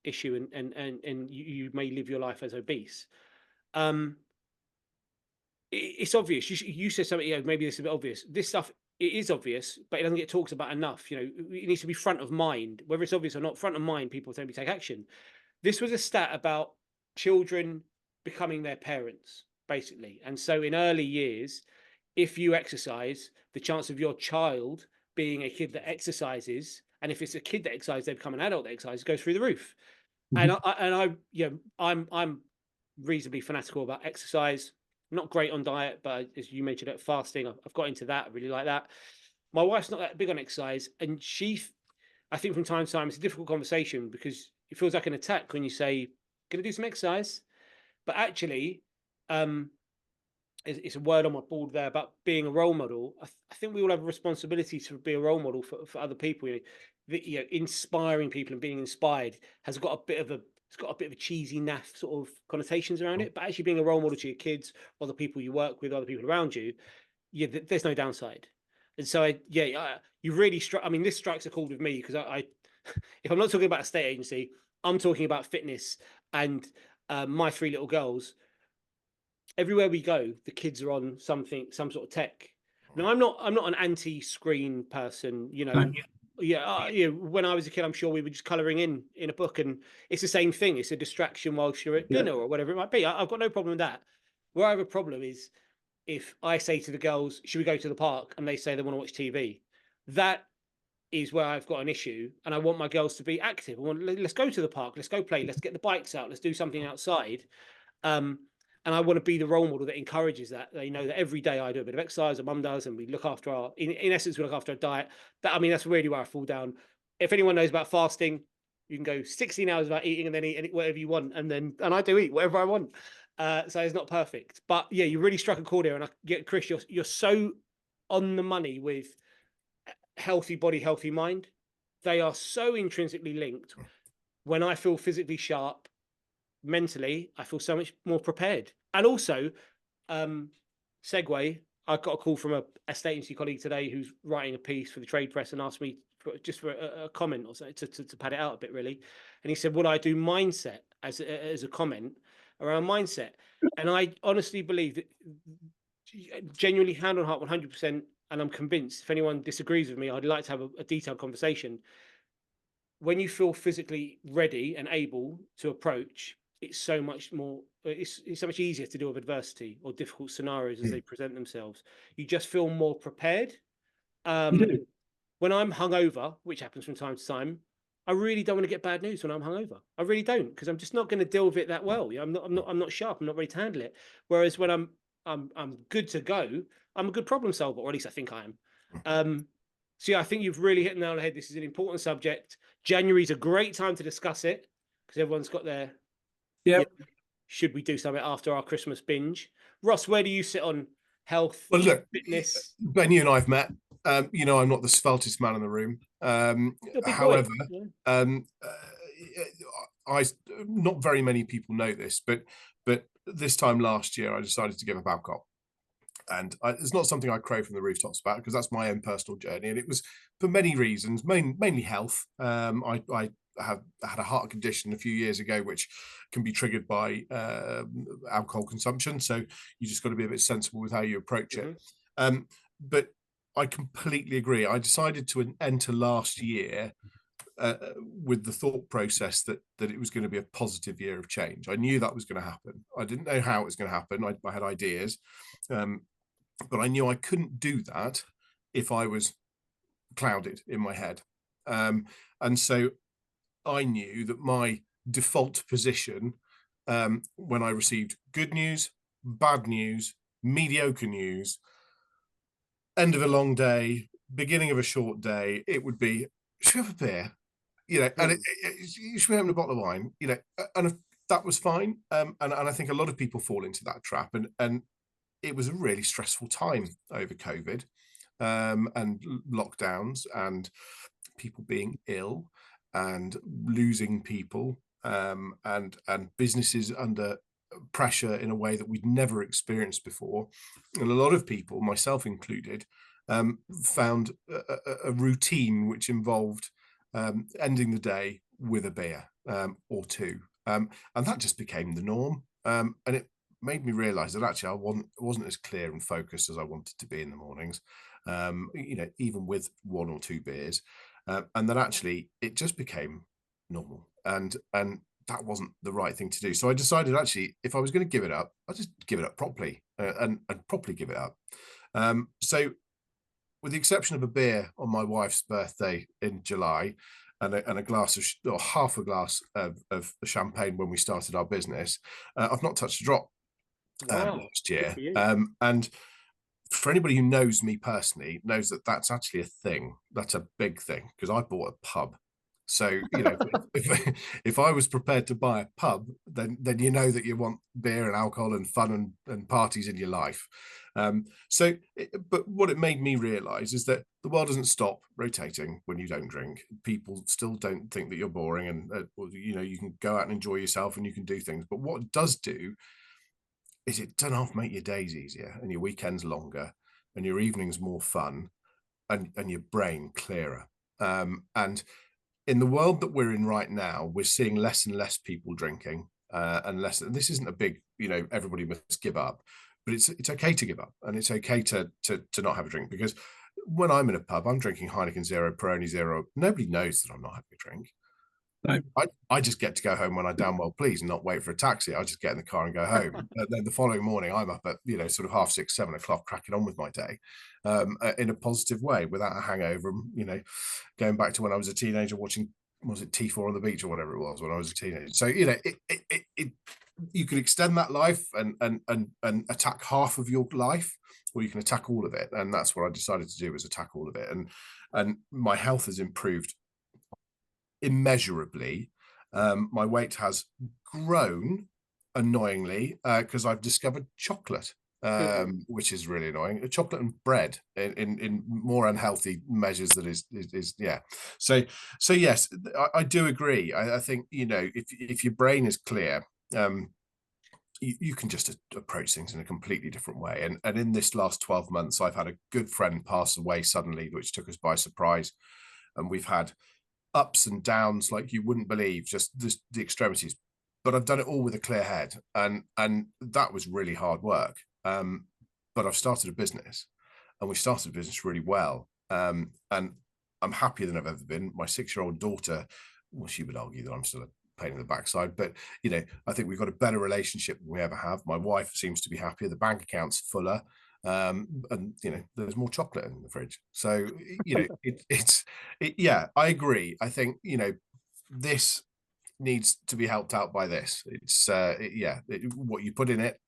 issue and you may live your life as obese. It's obvious. You said something, maybe this is a bit obvious. This stuff, it is obvious, but it doesn't get talked about enough. It needs to be front of mind, whether it's obvious or not. Front of mind, people don't take action. This was a stat about children becoming their parents, basically. And so in early years, if you exercise, the chance of your child being a kid that exercises, and if it's a kid that exercises, they become an adult that exercises, goes through the roof. Mm-hmm. I'm reasonably fanatical about exercise. Not great on diet, but as you mentioned, fasting, I've got into that. I really like that. My wife's not that big on exercise, and I think from time to time, it's a difficult conversation because it feels like an attack when you say, "Going to do some exercise," but actually, it's a word on my board there about being a role model. I think we all have a responsibility to be a role model for other people. Inspiring people and being inspired has got a bit of a cheesy, naff sort of connotations around it. But actually, being a role model to your kids or the people you work with, other people around you, there's no downside. And so, you really struck. I mean, this strikes a chord with me because I if I'm not talking about a state agency, I'm talking about fitness and my three little girls. Everywhere we go, the kids are on some sort of tech. Now, I'm not an anti-screen person, No. When I was a kid, I'm sure we were just colouring in a book, and it's the same thing. It's a distraction whilst you're at dinner or whatever it might be. I've got no problem with that. Where I have a problem is if I say to the girls, "Should we go to the park?" and they say they want to watch TV. That is where I've got an issue, and I want my girls to be active. Let's go to the park. Let's go play. Let's get the bikes out. Let's do something outside. And I want to be the role model that encourages that. They know that every day I do a bit of exercise, and mum does, and we look after in essence, we look after our diet. That's really where I fall down. If anyone knows about fasting, you can go 16 hours without eating and then eat whatever you want. And I do eat whatever I want. So it's not perfect. But yeah, you really struck a chord here. And Chris, you're so on the money with healthy body, healthy mind. They are so intrinsically linked. When I feel physically sharp, mentally, I feel so much more prepared. And also, segue, I got a call from a state agency colleague today who's writing a piece for the trade press and asked me for a comment or something to pad it out a bit, really. And he said, would I do mindset as a comment around mindset? And I honestly believe that, genuinely, hand on heart, 100%, and I'm convinced if anyone disagrees with me, I'd like to have a detailed conversation. When you feel physically ready and able to approach, it's so much more, it's so much easier to deal with adversity or difficult scenarios as they present themselves. You just feel more prepared. When I'm hungover, which happens from time to time, I really don't want to get bad news when I'm hungover. I really don't, because I'm just not going to deal with it that well. I'm not sharp. I'm not ready to handle it. Whereas when I'm good to go, I'm a good problem solver, or at least I think I am. So yeah, I think you've really hit the nail on the head. This is an important subject. January's a great time to discuss it because everyone's got their should we do something after our Christmas binge? Ross, where do you sit on health, fitness? Ben, you and I have met. I'm not the sveltest man in the room. However, not very many people know this, but this time last year I decided to give up alcohol. And it's not something I crow from the rooftops about, because that's my own personal journey. And it was for many reasons, mainly health. I have had a heart condition a few years ago, which can be triggered by alcohol consumption. So you just got to be a bit sensible with how you approach it. But I completely agree. I decided to enter last year with the thought process that it was going to be a positive year of change. I knew that was going to happen. I didn't know how it was going to happen. I had ideas, but I knew I couldn't do that if I was clouded in my head. And so I knew that my default position, when I received good news, bad news, mediocre news, end of a long day, beginning of a short day, it would be, should we have a beer? And you should be having a bottle of wine, and that was fine. And I think a lot of people fall into that trap. And it was a really stressful time over COVID, and lockdowns, and people being ill, and losing people, and businesses under pressure in a way that we'd never experienced before. And a lot of people, myself included, found a routine which involved ending the day with a beer or two, and that just became the norm. And it made me realize that actually I wasn't as clear and focused as I wanted to be in the mornings, even with one or two beers, and that actually it just became normal, and that wasn't the right thing to do. So I decided, actually, if I was going to give it up, I'll just give it up properly, and properly give it up. So with the exception of a beer on my wife's birthday in July, and a glass of, or half a glass of champagne when we started our business, I've not touched a drop last year. And for anybody who knows me personally, knows that that's actually a thing. That's a big thing, because I bought a pub. So, if I was prepared to buy a pub, then you know that you want beer and alcohol and fun and parties in your life. But what it made me realize is that the world doesn't stop rotating when you don't drink. People still don't think that you're boring, and you can go out and enjoy yourself, and you can do things. But what it does do is it does half make your days easier, and your weekends longer, and your evenings more fun, and your brain clearer. And in the world that we're in right now, we're seeing less and less people drinking, and less. And this isn't a big, everybody must give up, but it's okay to give up, and it's okay to not have a drink. Because when I'm in a pub, I'm drinking Heineken Zero, Peroni Zero. Nobody knows that I'm not having a drink. No. I just get to go home when I damn well please, and not wait for a taxi. I just get in the car and go home. And then the following morning, I'm up at sort of 6:30, 7 o'clock, cracking on with my day, in a positive way, without a hangover. Going back to when I was a teenager, watching, was it T4 on the beach or whatever it was when I was a teenager. So you can extend that life and attack half of your life, or you can attack all of it. And that's what I decided to do, was attack all of it. And my health has improved immeasurably. My weight has grown, annoyingly, because I've discovered chocolate, which is really annoying. Chocolate and bread in more unhealthy measures. That is yeah. So yes, I do agree. I think if your brain is clear, you can just approach things in a completely different way. And in this last 12 months, I've had a good friend pass away suddenly, which took us by surprise, and we've had ups and downs like you wouldn't believe, just the extremities. But I've done it all with a clear head, and that was really hard work. But I've started a business, and we started a business really well. And I'm happier than I've ever been. My 6-year-old daughter, well, she would argue that I'm still a pain in the backside, but I think we've got a better relationship than we ever have. My wife seems to be happier. The bank account's fuller. And there's more chocolate in the fridge. So yeah, I agree. I think this needs to be helped out by this. It's what you put in it,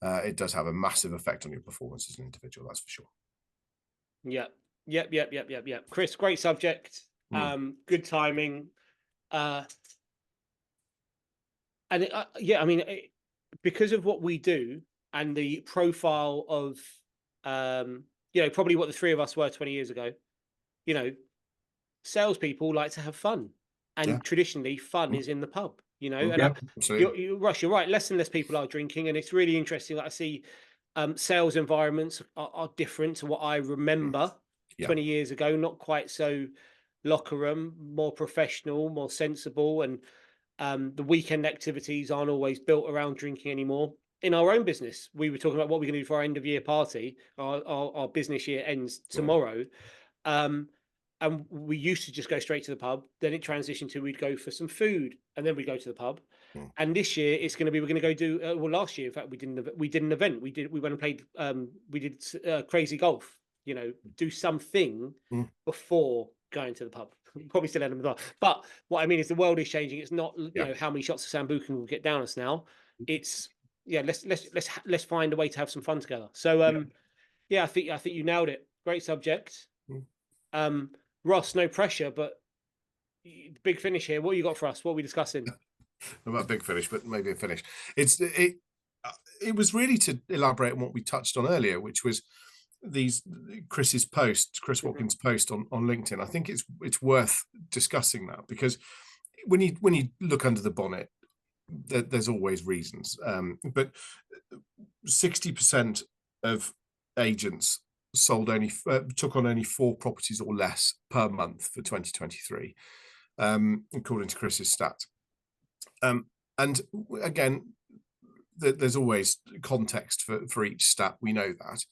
it does have a massive effect on your performance as an individual, that's for sure. Yep. Chris, great subject. Good timing. Because of what we do, and the profile of, probably what the three of us were 20 years ago, salespeople like to have fun. And traditionally, fun is in the pub, and Russ, you're right. Less and less people are drinking. And it's really interesting that I see Sales environments are different to what I remember 20 years ago, not quite so locker room, more professional, more sensible, and the weekend activities aren't always built around drinking anymore. In our own business, we were talking about what we're going to do for our end of year party. Our business year ends tomorrow. And we used to just go straight to the pub. Then it transitioned to we'd go for some food, and then we'd go to the pub. And this year it's going to be, we're going to go do, well, last year, in fact, we did an event. We went and played, we did crazy golf, you know, do something before going to the pub. Probably still had them as well. But what I mean is the world is changing. It's not, you know, how many shots of Sambuca will get down us now. It's, let's find a way to have some fun together. So, I think you nailed it. Great subject. Ross, no pressure, but big finish here. What you got for us? What are we discussing? Not about a big finish, but maybe a finish. It was really to elaborate on what we touched on earlier, which was Chris Watkins' post on LinkedIn. I think it's worth discussing that, because when you look under the bonnet, there's always reasons. But 60% of agents took on only 4 properties or less per month for 2023, according to Chris's stats. And again, there's always context for each stat. We know that.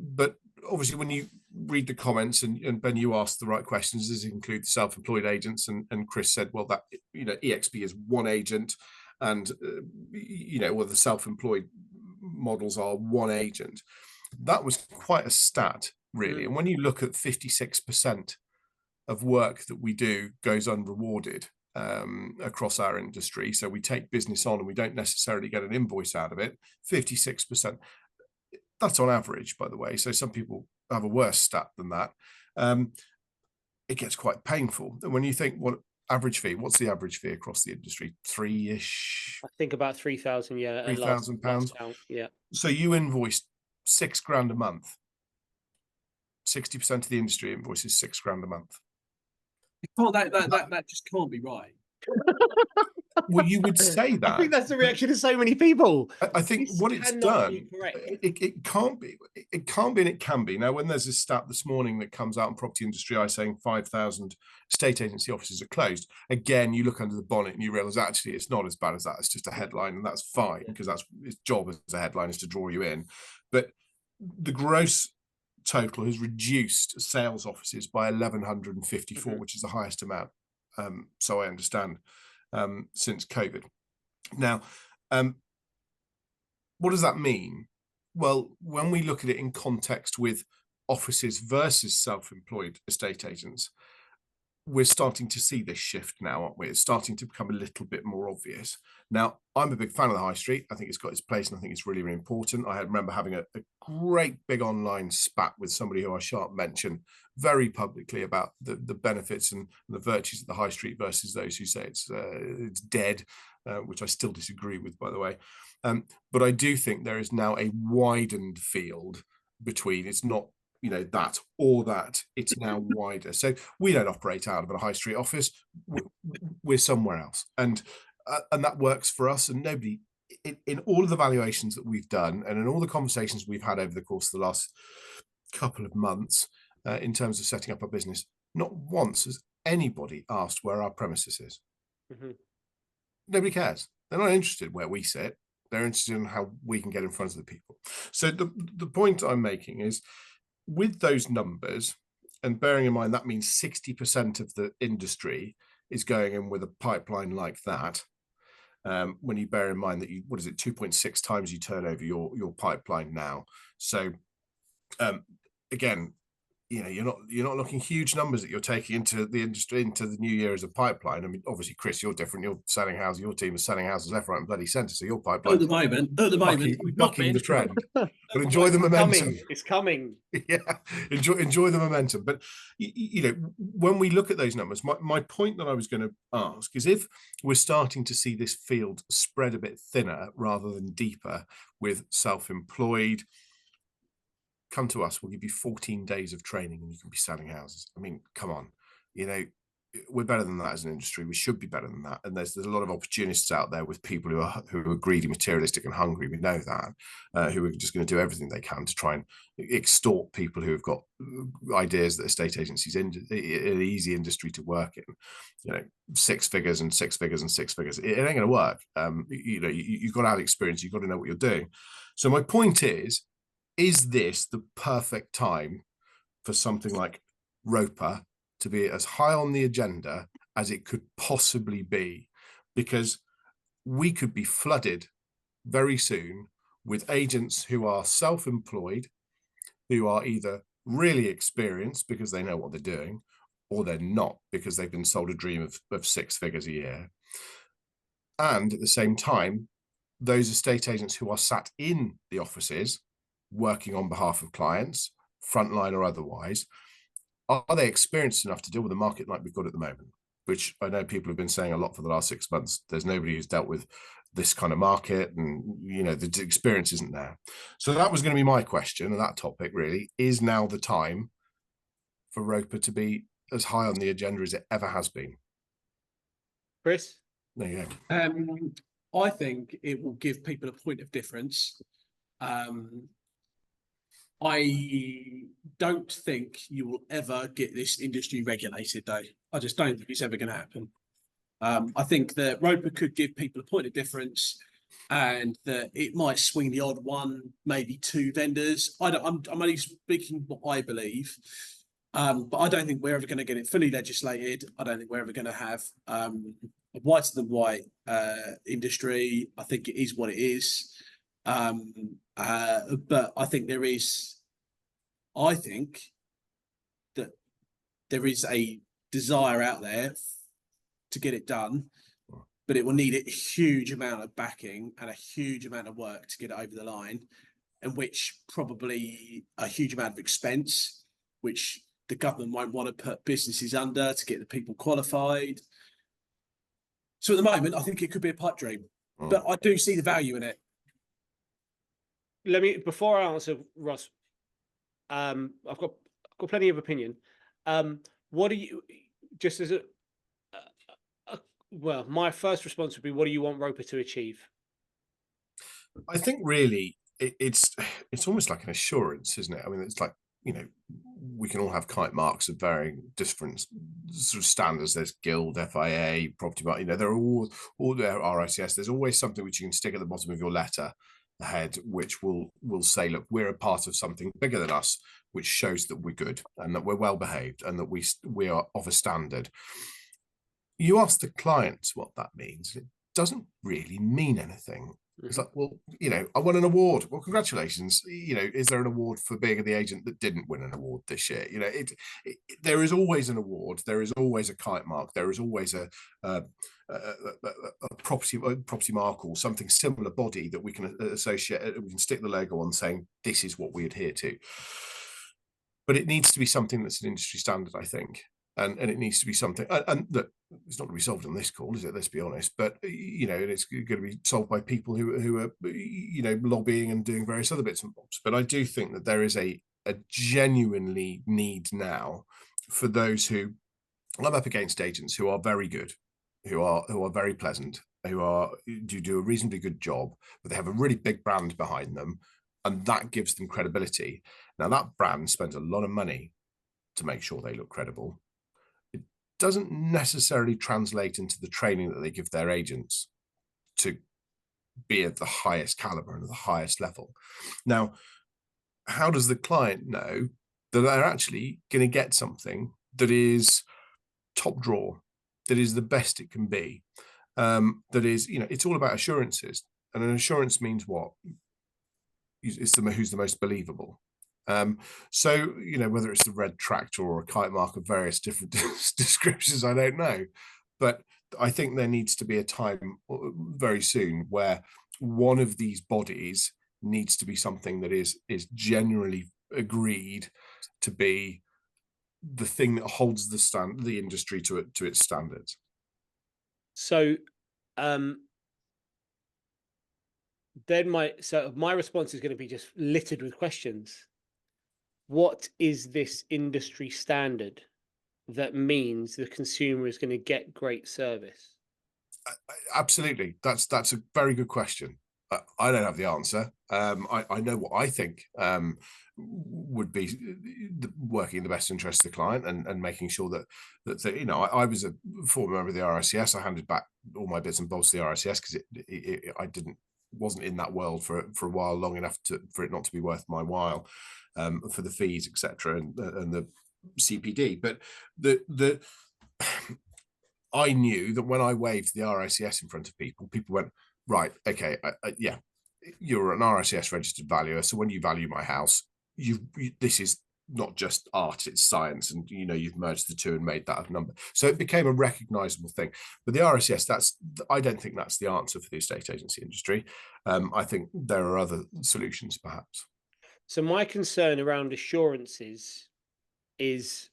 But obviously, when you read the comments, and Ben, you asked the right questions, does it include the self-employed agents? And Chris said, well, that, you know, EXP is one agent, and you know, well, the self-employed models are one agent. That was quite a stat, really. And when you look at 56% of work that we do goes unrewarded across our industry, so we take business on and we don't necessarily get an invoice out of it, 56%. That's on average, by the way. So some people have a worse stat than that. It gets quite painful. And when you think, what average fee? What's the average fee across the industry? 3-ish. I think about 3,000. Yeah, £3,000. Yeah. So you invoiced £6,000 a month. 60% of the industry invoices £6,000 a month. That just can't be right. Well, you would say that. I think that's the reaction of so many people. I think what it's done, it can't be, and it can be. Now, when there's a stat this morning that comes out in property industry, saying 5,000 estate agency offices are closed. Again, you look under the bonnet and you realise actually it's not as bad as that. It's just a headline, and that's fine, because that's its job as a headline, is to draw you in. But the gross total has reduced sales offices by 1,154, which is the highest amount. So I understand. Since COVID. Now, what does that mean? Well, when we look at it in context with offices versus self-employed estate agents, we're starting to see this shift now, aren't we? It's starting to become a little bit more obvious. Now, I'm a big fan of the high street. I think it's got its place, and I think it's really, really important. I remember having a great big online spat with somebody who I shan't mention very publicly about the benefits and the virtues of the high street versus those who say it's dead, which I still disagree with, by the way. But I do think there is now a widened field between, it's not, you know, that or that, it's now wider. So we don't operate out of a high street office. We're somewhere else, and that works for us. And nobody, in all of the valuations that we've done and in all the conversations we've had over the course of the last couple of months, in terms of setting up our business, not once has anybody asked where our premises is. Nobody cares. They're not interested where we sit. They're interested in how we can get in front of the people. So the point I'm making is, with those numbers, and bearing in mind that means 60% of the industry is going in with a pipeline like that, when you bear in mind that 2.6 times you turn over your pipeline now. So again, you know, you're not looking huge numbers that you're taking into the industry, into the new year as a pipeline. I mean, obviously, Chris, you're different. You're selling houses. Your team is selling houses left, right, and bloody centre. So your pipeline At the moment, bucking the trend. But enjoy the momentum. It's coming. Yeah, enjoy the momentum. But you know, when we look at those numbers, my point that I was going to ask is, if we're starting to see this field spread a bit thinner rather than deeper with self-employed, come to us. We'll give you 14 days of training and you can be selling houses. I mean, come on, you know, we're better than that as an industry. We should be better than that. And there's a lot of opportunists out there with people who are greedy, materialistic, and hungry. We know that, who are just going to do everything they can to try and extort people who have got ideas that estate agencies an easy industry to work in. You know, 6 figures and 6 figures and 6 figures. It ain't going to work. You know, you've got to have experience. You've got to know what you're doing. So my point is this the perfect time for something like Roper to be as high on the agenda as it could possibly be? Because we could be flooded very soon with agents who are self-employed, who are either really experienced because they know what they're doing, or they're not because they've been sold a dream of 6 figures a year. And at the same time, those estate agents who are sat in the offices working on behalf of clients, frontline or otherwise, are they experienced enough to deal with the market like we've got at the moment? Which I know people have been saying a lot for the last 6 months. There's nobody who's dealt with this kind of market, and you know, the experience isn't there. So that was going to be my question, and that topic really is now the time for Roper to be as high on the agenda as it ever has been. Chris? There you go. I think it will give people a point of difference. I don't think you will ever get this industry regulated, though. I just don't think it's ever going to happen. I think that Roper could give people a point of difference, and that it might swing the odd one, maybe 2 vendors. I'm only speaking what I believe, but I don't think we're ever going to get it fully legislated. I don't think we're ever going to have a whiter than white industry. I think it is what it is. But I think there is a desire out there to get it done, but it will need a huge amount of backing and a huge amount of work to get it over the line, and which probably a huge amount of expense, which the government won't want to put businesses under to get the people qualified. So at the moment, I think it could be a pipe dream, but I do see the value in it. Let me, before I answer, Ross, I've got plenty of opinion. What do you, just as well, my first response would be, what do you want Roper to achieve? I think really it's almost like an assurance, isn't it? I mean, it's like, you know, we can all have kite marks of varying different sort of standards. There's Guild, FIA, property mark, you know, they're all there, RICS. There's always something which you can stick at the bottom of your letter head, which will say, look, we're a part of something bigger than us, which shows that we're good and that we're well behaved and that we are of a standard. You ask the clients what that means, it doesn't really mean anything. It's like, well, you know, I won an award. Well, congratulations. You know, is there an award for being the agent that didn't win an award this year? You know, there is always an award. There is always a kite mark. There is always a property mark or something similar body that we can associate. We can stick the logo on, saying this is what we adhere to. But it needs to be something that's an industry standard, I think. And it needs to be something, and look, it's not going to be solved on this call, is it? Let's be honest. But you know, it's going to be solved by people who are, you know, lobbying and doing various other bits and bobs. But I do think that there is a genuinely need now for those who I'm up against agents who are very good, who are very pleasant, who do a reasonably good job, but they have a really big brand behind them, and that gives them credibility. Now that brand spends a lot of money to make sure they look credible. Doesn't necessarily translate into the training that they give their agents to be at the highest caliber and at the highest level. Now, how does the client know that they're actually going to get something that is top drawer, that is the best it can be, that is, you know, it's all about assurances, and an assurance means what? It's who's the most believable. So, you know, whether it's the red tractor or a kite mark of various different descriptions, I don't know. But I think there needs to be a time very soon where one of these bodies needs to be something that is generally agreed to be the thing that holds the industry to its standards. So, then my response is going to be just littered with questions. What is this industry standard? that means the consumer is going to get great service? Absolutely. That's a very good question. I don't have the answer. I know what I think would be working in the best interest of the client and making sure that you know, I was a former member of the RICS. I handed back all my bits and bobs to the RICS because I wasn't in that world for a while, long enough for it not to be worth my while, for the fees, etc., and the CPD. But the I knew that when I waved the RICS in front of people, people went, right, okay, yeah, you're an RICS registered valuer. So when you value my house, this is not just art, it's science. And, you know, you've merged the two and made that a number. So it became a recognizable thing. But the RICS, I don't think that's the answer for the estate agency industry. I think there are other solutions, perhaps. So my concern around assurances is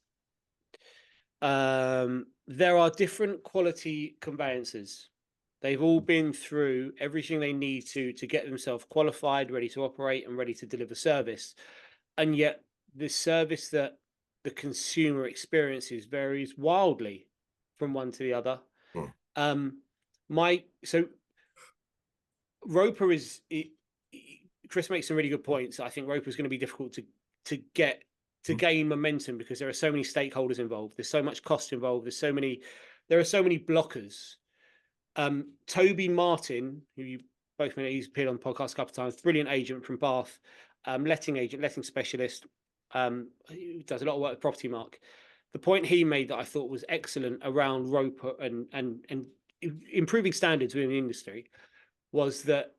there are different quality conveyancers. They've all been through everything they need to get themselves qualified, ready to operate and ready to deliver service. And yet the service that the consumer experiences varies wildly from one to the other. So Roper Chris makes some really good points. I think Roper is going to be difficult to gain momentum because there are so many stakeholders involved. There's so much cost involved. There are so many blockers. Toby Martin, who you both know, he's appeared on the podcast a couple of times, brilliant agent from Bath, letting specialist, who does a lot of work with Property Mark. The point he made that I thought was excellent around Roper and improving standards within the industry was that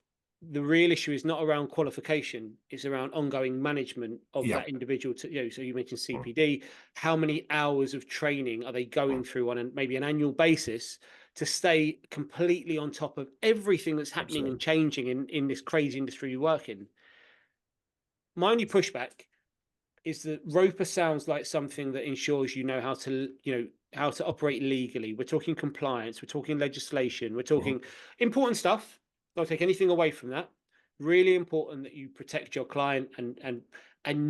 the real issue is not around qualification, it's around ongoing management of that individual. So you mentioned CPD, how many hours of training are they going through on maybe an annual basis to stay completely on top of everything that's happening and changing in this crazy industry you work in? My only pushback is that Roper sounds like something that ensures you know how to operate legally. We're talking compliance, we're talking legislation, we're talking important stuff. Don't take anything away from that. Really important that you protect your client and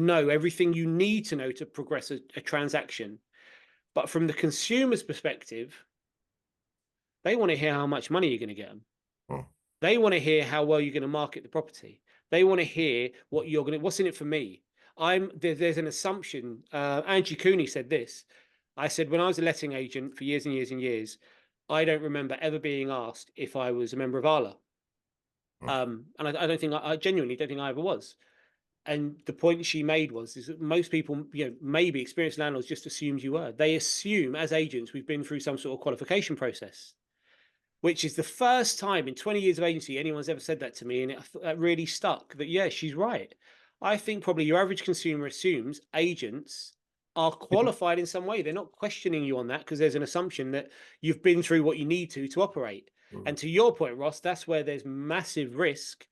know everything you need to know to progress a transaction. But from the consumer's perspective, they want to hear how much money you're going to get them. They want to hear how well you're going to market the property. They want to hear what's in it for me. There's an assumption. Angie Cooney said this. I said, when I was a letting agent for years and years and years, I don't remember ever being asked if I was a member of ALA. And I genuinely don't think I ever was. And the point she made is that most people, maybe experienced landlords just assumed you were. They assume as agents we've been through some sort of qualification process, which is the first time in 20 years of agency anyone's ever said that to me. And that really stuck that, yeah, she's right. I think probably your average consumer assumes agents are qualified in some way. They're not questioning you on that because there's an assumption that you've been through what you need to operate. And to your point, Ross, that's where there's massive risk.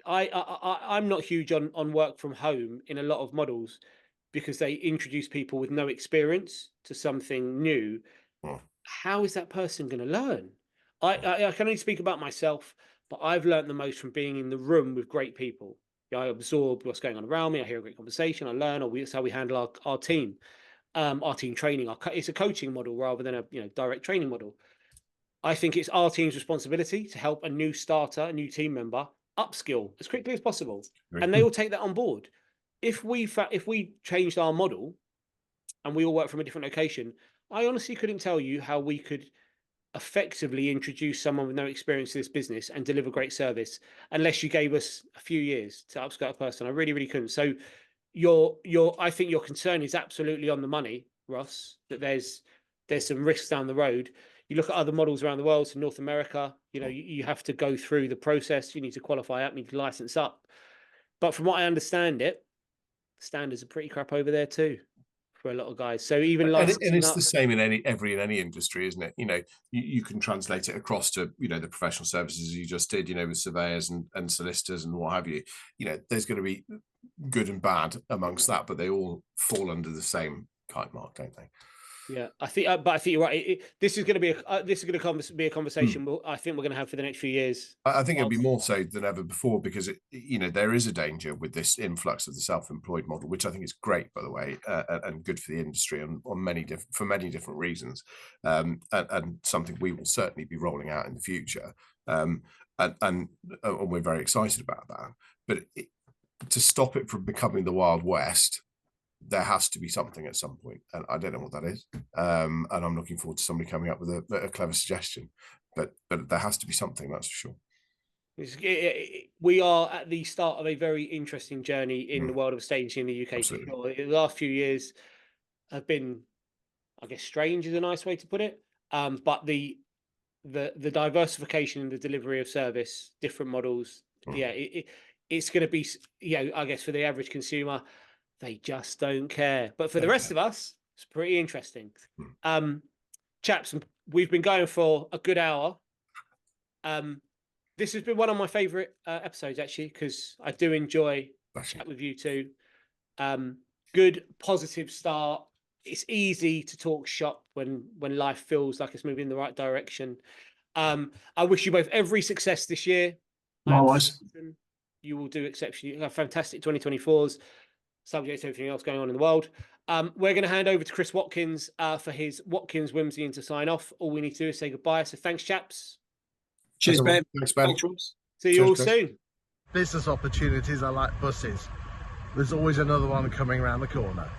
I'm not huge on work from home in a lot of models because they introduce people with no experience to something new. How is that person going to learn? I can only speak about myself, but I've learned the most from being in the room with great people. I absorb what's going on around me. I hear a great conversation. I learn, that's how we handle our team. Our team training. It's a coaching model rather than a direct training model. I think it's our team's responsibility to help a new starter, a new team member, upskill as quickly as possible, and they will take that on board. If we changed our model and we all work from a different location, I honestly couldn't tell you how we could effectively introduce someone with no experience to this business and deliver great service unless you gave us a few years to upskill a person. I really, really couldn't. So I think your concern is absolutely on the money, Ross, that there's some risks down the road. You look at other models around the world, so North America, you have to go through the process. You need to qualify up, you need to license up. But from what I understand standards are pretty crap over there too for a lot of guys. So even licensing it's the same in any industry, isn't it? You can translate it across to, the professional services you just did, with surveyors and solicitors and what have you. There's going to be good and bad amongst that, but they all fall under the same kite mark, don't they? Yeah, I think, but I think you're right. This is going to be a conversation. I think we're going to have for the next few years. I think it'll be more so than ever before because there is a danger with this influx of the self-employed model, which I think is great, by the way, and good for the industry for many different reasons, and something we will certainly be rolling out in the future, and we're very excited about that. But to stop it from becoming the Wild West, there has to be something at some point, and I don't know what that is. And I'm looking forward to somebody coming up with a clever suggestion. But there has to be something, that's for sure. We are at the start of a very interesting journey in the world of staging in the UK. Absolutely. The last few years have been, I guess, strange is a nice way to put it. But the diversification in the delivery of service, different models, it's going to be, I guess for the average consumer, they just don't care. But for the rest of us, it's pretty interesting. Chaps, we've been going for a good hour. This has been one of my favourite episodes, actually, because I do enjoy chat with you two. Good, positive start. It's easy to talk shop when life feels like it's moving in the right direction. I wish you both every success this year. Likewise. You will do exceptionally fantastic 2024s, subject to everything else going on in the world. We're going to hand over to Chris Watkins for his Watkins Whimsy and to sign off. All we need to do is say goodbye. So thanks, chaps. Cheers, Ben. Thanks, Ben. See you all soon. Business opportunities are like buses. There's always another one coming around the corner.